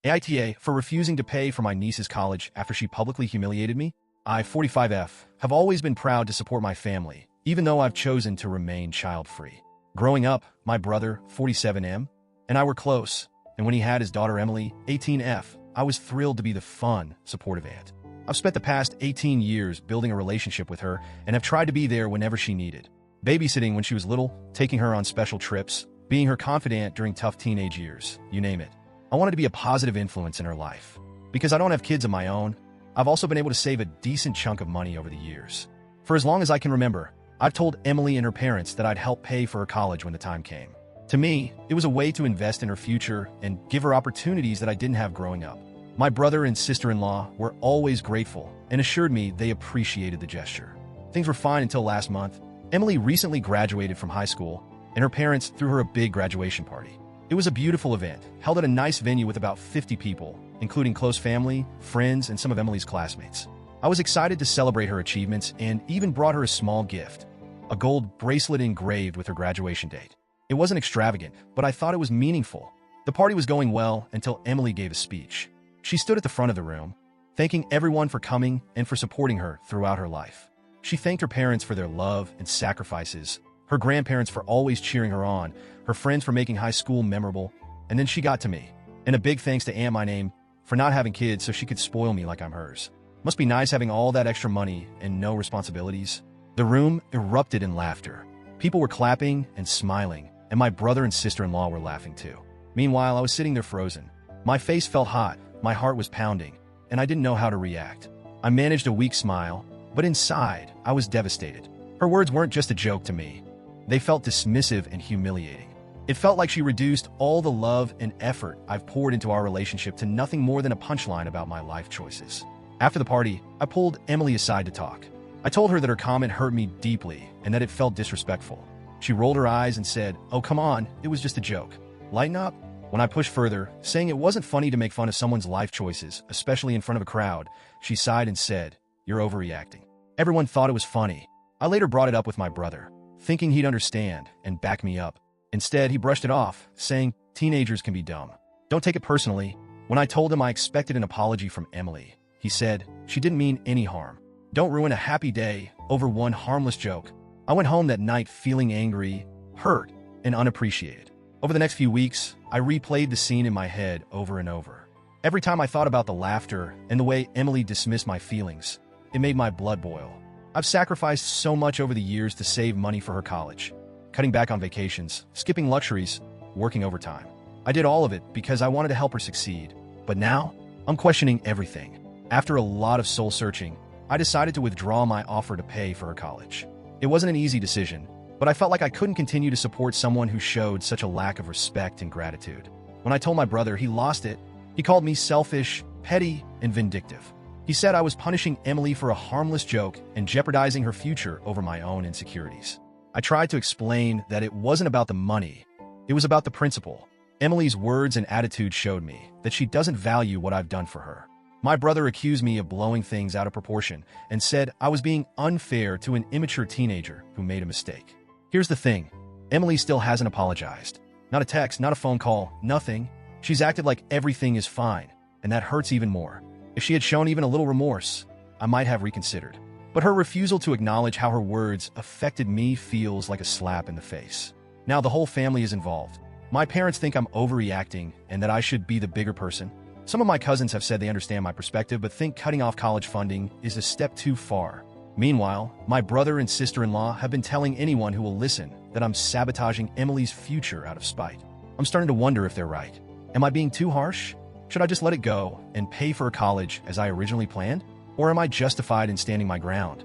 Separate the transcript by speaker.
Speaker 1: AITA for refusing to pay for my niece's college after she publicly humiliated me. I, 45F, have always been proud to support my family, even though I've chosen to remain child-free. Growing up, my brother, 47M, and I were close, and when he had his daughter Emily, 18F, I was thrilled to be the fun, supportive aunt. I've spent the past 18 years building a relationship with her and have tried to be there whenever she needed. Babysitting when she was little, taking her on special trips, being her confidant during tough teenage years, you name it. I wanted to be a positive influence in her life. Because I don't have kids of my own, I've also been able to save a decent chunk of money over the years. For as long as I can remember, I've told Emily and her parents that I'd help pay for her college when the time came. To me, it was a way to invest in her future and give her opportunities that I didn't have growing up. My brother and sister-in-law were always grateful and assured me they appreciated the gesture. Things were fine until last month. Emily recently graduated from high school, and her parents threw her a big graduation party. It was a beautiful event, held at a nice venue with about 50 people, including close family, friends, and some of Emily's classmates. I was excited to celebrate her achievements and even brought her a small gift, a gold bracelet engraved with her graduation date. It wasn't extravagant, but I thought it was meaningful. The party was going well until Emily gave a speech. She stood at the front of the room, thanking everyone for coming and for supporting her throughout her life. She thanked her parents for their love and sacrifices, her grandparents for always cheering her on, her friends for making high school memorable, and then she got to me. And a big thanks to Aunt My Name for not having kids so she could spoil me like I'm hers. Must be nice having all that extra money and no responsibilities. The room erupted in laughter. People were clapping and smiling, and my brother and sister-in-law were laughing too. Meanwhile, I was sitting there frozen. My face felt hot, my heart was pounding, and I didn't know how to react. I managed a weak smile, but inside, I was devastated. Her words weren't just a joke to me. They felt dismissive and humiliating. It felt like she reduced all the love and effort I've poured into our relationship to nothing more than a punchline about my life choices. After the party, I pulled Emily aside to talk. I told her that her comment hurt me deeply and that it felt disrespectful. She rolled her eyes and said, "Oh, come on, it was just a joke. Lighten up." When I pushed further, saying it wasn't funny to make fun of someone's life choices, especially in front of a crowd, she sighed and said, "You're overreacting." Everyone thought it was funny. I later brought it up with my brother, thinking he'd understand and back me up. Instead, he brushed it off, saying, "Teenagers can be dumb. Don't take it personally." When I told him I expected an apology from Emily, he said, "She didn't mean any harm. Don't ruin a happy day over one harmless joke." I went home that night feeling angry, hurt, and unappreciated. Over the next few weeks, I replayed the scene in my head over and over. Every time I thought about the laughter and the way Emily dismissed my feelings, it made my blood boil. I've sacrificed so much over the years to save money for her college, cutting back on vacations, skipping luxuries, working overtime. I did all of it because I wanted to help her succeed. But now, I'm questioning everything. After a lot of soul-searching, I decided to withdraw my offer to pay for her college. It wasn't an easy decision, but I felt like I couldn't continue to support someone who showed such a lack of respect and gratitude. When I told my brother, he lost it. He called me selfish, petty, and vindictive. He said I was punishing Emily for a harmless joke and jeopardizing her future over my own insecurities. I tried to explain that it wasn't about the money. It was about the principle. Emily's words and attitude showed me that she doesn't value what I've done for her. My brother accused me of blowing things out of proportion and said I was being unfair to an immature teenager who made a mistake. Here's the thing. Emily still hasn't apologized. Not a text, not a phone call, nothing. She's acted like everything is fine, and that hurts even more. If she had shown even a little remorse, I might have reconsidered. But her refusal to acknowledge how her words affected me feels like a slap in the face. Now the whole family is involved. My parents think I'm overreacting and that I should be the bigger person. Some of my cousins have said they understand my perspective but think cutting off college funding is a step too far. Meanwhile, my brother and sister-in-law have been telling anyone who will listen that I'm sabotaging Emily's future out of spite. I'm starting to wonder if they're right. Am I being too harsh? Should I just let it go and pay for her college as I originally planned? Or am I justified in standing my ground?